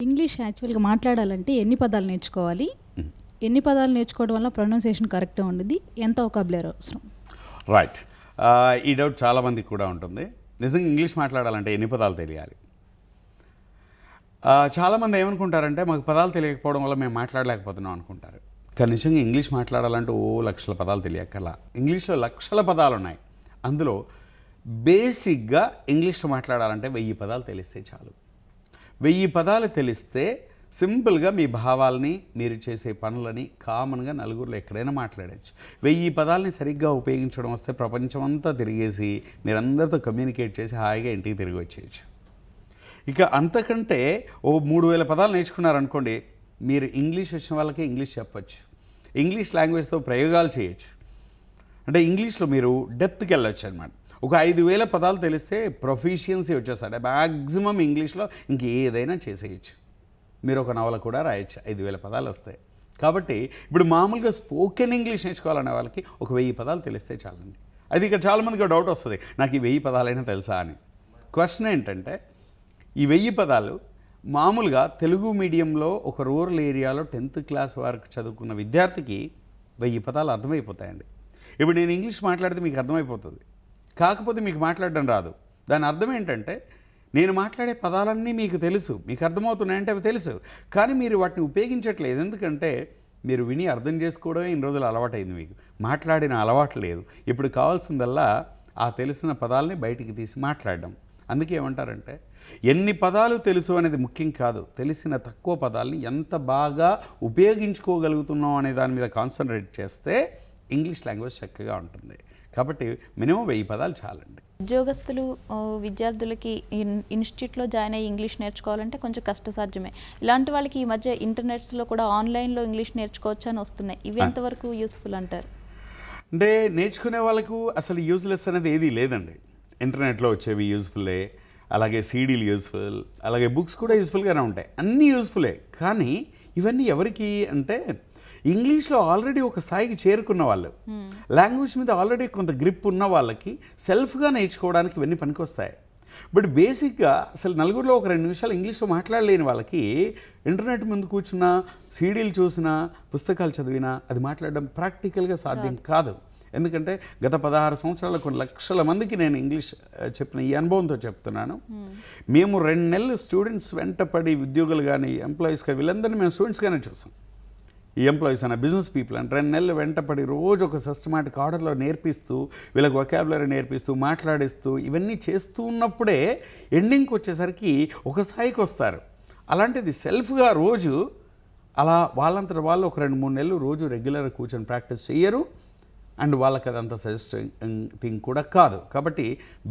English యాక్చువల్గా మాట్లాడాలంటే ఎన్ని పదాలు నేర్చుకోవాలి, ఎన్ని పదాలు నేర్చుకోవడం వల్ల ప్రొనౌన్సియేషన్ కరెక్ట్గా ఉండేది, ఎంత వొకాబులరీ అవసరం? రైట్. ఈ డౌట్ చాలామందికి కూడా ఉంటుంది. నిజంగా ఇంగ్లీష్ మాట్లాడాలంటే ఎన్ని పదాలు తెలియాలి? చాలామంది ఏమనుకుంటారంటే మాకు పదాలు తెలియకపోవడం వల్ల మేము మాట్లాడలేకపోతున్నాం అనుకుంటారు. కానీ నిజంగా ఇంగ్లీష్ మాట్లాడాలంటే లక్షల పదాలు తెలియక్కర్లా. ఇంగ్లీష్లో లక్షల పదాలు ఉన్నాయి. అందులో బేసిక్గా ఇంగ్లీష్లో మాట్లాడాలంటే 1000 పదాలు తెలిస్తే చాలు. 1000 పదాలు తెలిస్తే సింపుల్గా మీ భావాల్ని, మీరు చేసే పనులని కామన్గా నలుగురిలో ఎక్కడైనా మాట్లాడచ్చు. 1000 పదాలని సరిగ్గా ఉపయోగించడం వస్తే ప్రపంచం అంతా తిరిగేసి మీరందరితో కమ్యూనికేట్ చేసి హాయిగా ఇంటికి తిరిగి వచ్చేయచ్చు. ఇక అంతకంటే 3000 పదాలు నేర్చుకున్నారనుకోండి, మీరు ఇంగ్లీష్ వచ్చిన వాళ్ళకి ఇంగ్లీష్ చెప్పచ్చు, ఇంగ్లీష్ లాంగ్వేజ్తో ప్రయోగాలు చేయొచ్చు. అంటే ఇంగ్లీష్లో మీరు డెప్త్కి వెళ్ళొచ్చు అనమాట. ఒక 5000 పదాలు తెలిస్తే ప్రొఫిషియన్సీ వచ్చేస్తాడు. మ్యాక్సిమం ఇంగ్లీష్లో ఇంకేదైనా చేసేయచ్చు. మీరు ఒక నవల కూడా రాయొచ్చు, 5000 పదాలు వస్తాయి. కాబట్టి ఇప్పుడు మామూలుగా స్పోకెన్ ఇంగ్లీష్ నేర్చుకోవాలనే వాళ్ళకి ఒక 1000 పదాలు తెలిస్తే చాలండి. అది ఇక్కడ చాలామందికి డౌట్ వస్తుంది, నాకు ఈ 1000 పదాలైనా తెలుసా అని. క్వశ్చన్ ఏంటంటే, ఈ 1000 పదాలు మామూలుగా తెలుగు మీడియంలో ఒక రూరల్ ఏరియాలో 10th క్లాస్ వరకు చదువుకున్న విద్యార్థికి 1000 పదాలు అర్థమైపోతాయండి. ఇప్పుడు నేను ఇంగ్లీష్ మాట్లాడితే మీకు అర్థమైపోతుంది, కాకపోతే మీకు మాట్లాడడం రాదు. దాని అర్థం ఏంటంటే, నేను మాట్లాడే పదాలన్నీ మీకు తెలుసు, మీకు అర్థమవుతున్నాయంటే అవి తెలుసు, కానీ మీరు వాటిని ఉపయోగించట్లేదు. ఎందుకంటే మీరు విని అర్థం చేసుకోవడమే ఇన్ని రోజులు అలవాటైంది, మీకు మాట్లాడిన అలవాటు లేదు. ఇప్పుడు కావాల్సిందల్లా ఆ తెలిసిన పదాలని బయటికి తీసి మాట్లాడడం. అందుకే ఏమంటారంటే, ఎన్ని పదాలు తెలుసు అనేది ముఖ్యం కాదు, తెలిసిన తక్కువ పదాలని ఎంత బాగా ఉపయోగించుకోగలుగుతున్నాం అనే దాని మీద కాన్సన్ట్రేట్ చేస్తే ఇంగ్లీష్ లాంగ్వేజ్ చక్కగా ఉంటుంది. కాబట్టి మినిమం 1000 పదాలు చాలండి. ఉద్యోగస్తులు, విద్యార్థులకి ఇన్స్టిట్యూట్లో జాయిన్ అయ్యి ఇంగ్లీష్ నేర్చుకోవాలంటే కొంచెం కష్టసాధ్యమే. ఇలాంటి వాళ్ళకి ఈ మధ్య ఇంటర్నెట్స్లో కూడా ఆన్లైన్లో ఇంగ్లీష్ నేర్చుకోవచ్చు అని వస్తున్నాయి. ఇవి ఎంతవరకు యూస్ఫుల్ అంటారు? అంటే నేర్చుకునే వాళ్ళకు అసలు యూజ్లెస్ అనేది ఏదీ లేదండి. ఇంటర్నెట్లో వచ్చేవి యూజ్ఫుల్లే, అలాగే సీడీలు యూజ్ఫుల్, అలాగే బుక్స్ కూడా యూజ్ఫుల్గానే ఉంటాయి. అన్నీ యూజ్ఫుల్లే. కానీ ఇవన్నీ ఎవరికి అంటే, ఇంగ్లీష్లో ఆల్రెడీ ఒక స్థాయికి చేరుకున్న వాళ్ళు, లాంగ్వేజ్ మీద ఆల్రెడీ కొంత గ్రిప్ ఉన్న వాళ్ళకి సెల్ఫ్గా నేర్చుకోవడానికి ఇవన్నీ పనికొస్తాయి. బట్ బేసిక్గా అసలు నలుగురిలో ఒక 2 నిమిషాలు ఇంగ్లీష్లో మాట్లాడలేని వాళ్ళకి ఇంటర్నెట్ ముందు కూర్చున్నా, సీడీలు చూసినా, పుస్తకాలు చదివినా అది మాట్లాడడం ప్రాక్టికల్గా సాధ్యం కాదు. ఎందుకంటే గత 16 సంవత్సరాల కొన్ని లక్షల మందికి నేను ఇంగ్లీష్ చెప్పిన ఈ అనుభవంతో చెప్తున్నాను. మేము 2 నెలలు స్టూడెంట్స్ వెంటపడి, ఉద్యోగులు కానీ ఎంప్లాయీస్ కానీ వీళ్ళందరినీ మేము స్టూడెంట్స్గానే చూసాం. ఈ ఎంప్లాయీస్ అన్న బిజినెస్ పీపుల్ అని 2 నెలలు వెంటపడి రోజు ఒక సిస్టమాటిక్ ఆర్డర్లో నేర్పిస్తూ, వీళ్ళకి వొకాబులరీ నేర్పిస్తూ, మాట్లాడిస్తూ ఇవన్నీ చేస్తూ ఉన్నప్పుడే ఎండింగ్కి వచ్చేసరికి ఒక స్థాయికి వస్తారు. అలాంటిది సెల్ఫ్గా రోజు అలా వాళ్ళంతట వాళ్ళు ఒక 2-3 నెలలు రోజు రెగ్యులర్గా కూర్చొని ప్రాక్టీస్ చేయరు. అండ్ వాళ్ళకి అదంతా సజెస్టింగ్ థింగ్ కూడా కాదు. కాబట్టి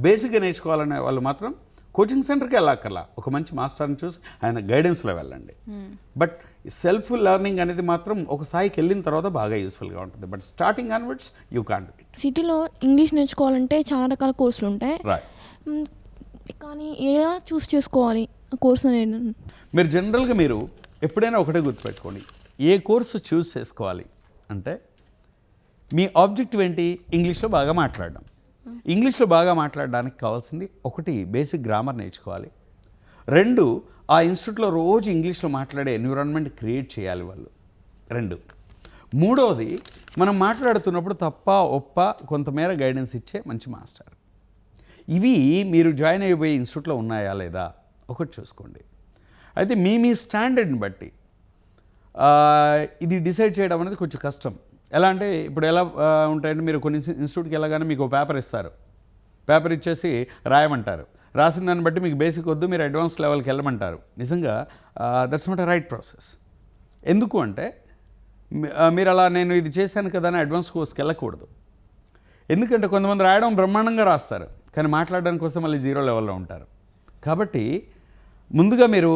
బేసిక్గా నేర్చుకోవాలనే వాళ్ళు మాత్రం కోచింగ్ సెంటర్కి వెళ్ళక్కర్లా, ఒక మంచి మాస్టర్ని చూసి ఆయన గైడెన్స్లో వెళ్ళండి. బట్ సెల్ఫ్ లెర్నింగ్ అనేది మాత్రం ఒక స్థాయికి వెళ్ళిన తర్వాత బాగా యూస్ఫుల్గా ఉంటుంది. But starting onwards you can't do it. సిటీలో ఇంగ్లీష్ నేర్చుకోవాలంటే చాలా రకాల కోర్సులు ఉంటాయి, కానీ ఎలా చూస్ చేసుకోవాలి కోర్స్ అనేది? మీరు జనరల్గా మీరు ఎప్పుడైనా ఒకటే గుర్తుపెట్టుకోండి, ఏ కోర్సు చూస్ చేసుకోవాలి అంటే మీ ఆబ్జెక్టివ్ ఏంటి? ఇంగ్లీష్లో బాగా మాట్లాడడం. ఇంగ్లీష్లో బాగా మాట్లాడడానికి కావాల్సింది 1 బేసిక్ గ్రామర్ నేర్చుకోవాలి. 2 ఆ ఇన్స్టిట్యూట్లో రోజు ఇంగ్లీష్లో మాట్లాడే ఎన్విరాన్మెంట్ క్రియేట్ చేయాలి వాళ్ళు. 2 మూడవది, మనం మాట్లాడుతున్నప్పుడు తప్ప ఒప్ప కొంతమేర గైడెన్స్ ఇచ్చే మంచి మాస్టర్. ఇవి మీరు జాయిన్ అయిపోయే ఇన్స్టిట్యూట్లో ఉన్నాయా లేదా ఒకటి చూసుకోండి. అయితే మీ స్టాండర్డ్ని బట్టి ఇది డిసైడ్ చేయడం అనేది కొంచెం కష్టం. ఎలా అంటే, ఇప్పుడు ఎలా ఉంటాయంటే, మీరు కొన్ని ఇన్స్టిట్యూట్కి వెళ్ళగానే మీకు పేపర్ ఇస్తారు, పేపర్ ఇచ్చేసి రాయమంటారు. రాసిన దాన్ని బట్టి మీకు బేసిక్ వద్దు, మీరు అడ్వాన్స్ లెవెల్కి వెళ్ళమంటారు. నిజంగా that's not a right process. ఎందుకు అంటే, మీరు అలా నేను ఇది చేశాను కదా అని అడ్వాన్స్ కోర్స్కి వెళ్ళకూడదు. ఎందుకంటే కొంతమంది రాయడం బ్రహ్మాండంగా రాస్తారు, కానీ మాట్లాడడానికి కోసం మళ్ళీ 0 లెవెల్లో ఉంటారు. కాబట్టి ముందుగా మీరు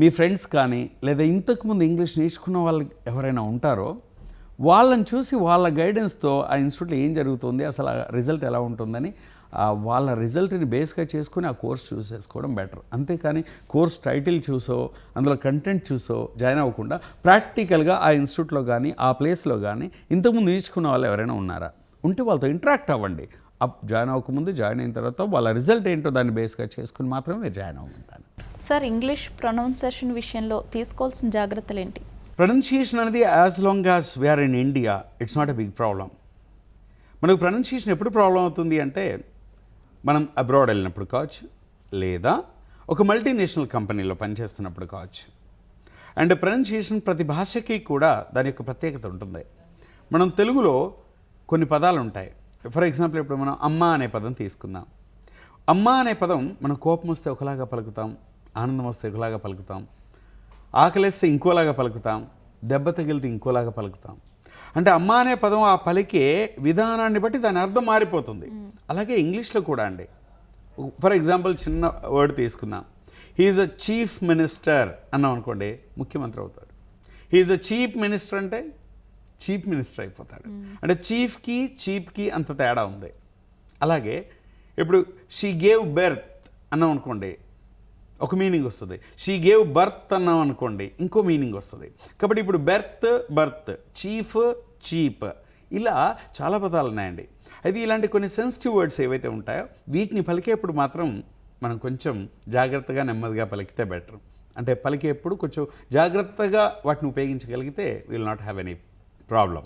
మీ ఫ్రెండ్స్ కానీ, లేదా ఇంతకుముందు ఇంగ్లీష్ నేర్చుకున్న వాళ్ళు ఎవరైనా ఉంటారో వాళ్ళని చూసి వాళ్ళ గైడెన్స్తో ఆ ఇన్స్టిట్యూట్లో ఏం జరుగుతుంది, అసలు ఆ రిజల్ట్ ఎలా ఉంటుందని వాళ్ళ రిజల్ట్ని బేస్గా చేసుకుని ఆ కోర్స్ చూస్ చేసుకోవడం బెటర్. అంతేకాని కోర్స్ టైటిల్ చూసో, అందులో కంటెంట్ చూసో జాయిన్ అవ్వకుండా ప్రాక్టికల్గా ఆ ఇన్స్టిట్యూట్లో కానీ, ఆ ప్లేస్లో కానీ ఇంతకుముందు నేర్చుకున్న వాళ్ళు ఎవరైనా ఉన్నారా, ఉంటే వాళ్ళతో ఇంటరాక్ట్ అవ్వండి. జాయిన్ అవ్వకముందు, జాయిన్ అయిన తర్వాత వాళ్ళ రిజల్ట్ ఏంటో దాన్ని బేస్గా చేసుకుని మాత్రమే మీరు జాయిన్ అవ్వమంటాను. సార్ ఇంగ్లీష్ ప్రొనౌన్సియేషన్ విషయంలో తీసుకోవాల్సిన జాగ్రత్తలు ఏంటి? ప్రొనౌన్సియేషన్ అనేది as long as we are in India it's not a big problem. మనకు ప్రొనౌన్సియేషన్ ఎప్పుడు ప్రాబ్లం అవుతుంది అంటే మనం అబ్రాడ్ వెళ్ళినప్పుడు కావచ్చు, లేదా ఒక మల్టీనేషనల్ కంపెనీలో పనిచేస్తున్నప్పుడు కావచ్చు. అండ్ ప్రొనౌన్సియేషన్ ప్రతి భాషకి కూడా దాని యొక్క ప్రత్యేకత ఉంటుంది. మనం తెలుగులో కొన్ని పదాలు ఉంటాయి. ఫర్ ఎగ్జాంపుల్ ఇప్పుడు మనం అమ్మ అనే పదం తీసుకుందాం. అమ్మ అనే పదం మనం కోపం వస్తే ఒకలాగా పలుకుతాం, ఆనందం వస్తే ఒకలాగా పలుకుతాం, ఆకలిస్తే ఇంకోలాగా పలుకుతాం, దెబ్బ తగిలితే ఇంకోలాగా పలుకుతాం. అంటే అమ్మ అనే పదం ఆ పలికే విధానాన్ని బట్టి దాని అర్థం మారిపోతుంది. అలాగే ఇంగ్లీష్లో కూడా అండి. ఫర్ ఎగ్జాంపుల్ చిన్న వర్డ్ తీసుకుందాం. హీఈస్ అ చీఫ్ మినిస్టర్ అన్నాం అనుకోండి, ముఖ్యమంత్రి అవుతాడు. హీఈస్ అ చీఫ్ మినిస్టర్ అంటే చీఫ్ మినిస్టర్ అయిపోతాడు. అంటే చీఫ్కి అంత తేడా ఉంది. అలాగే ఇప్పుడు షీ గేవ్ బెర్త్ అన్నాం అనుకోండి, ఒక మీనింగ్ వస్తుంది. షీ గేవ్ బర్త్ అన్నాం అనుకోండి, ఇంకో మీనింగ్ వస్తుంది. కాబట్టి ఇప్పుడు బర్త్, చీప్ ఇలా చాలా పదాలు ఉన్నాయండి. అయితే ఇలాంటి కొన్ని సెన్సిటివ్ వర్డ్స్ ఏవైతే ఉంటాయో వీటిని పలికేప్పుడు మాత్రం మనం కొంచెం జాగ్రత్తగా నెమ్మదిగా పలికితే బెటర్. అంటే పలికేప్పుడు కొంచెం జాగ్రత్తగా వాటిని ఉపయోగించగలిగితే will not have any problem.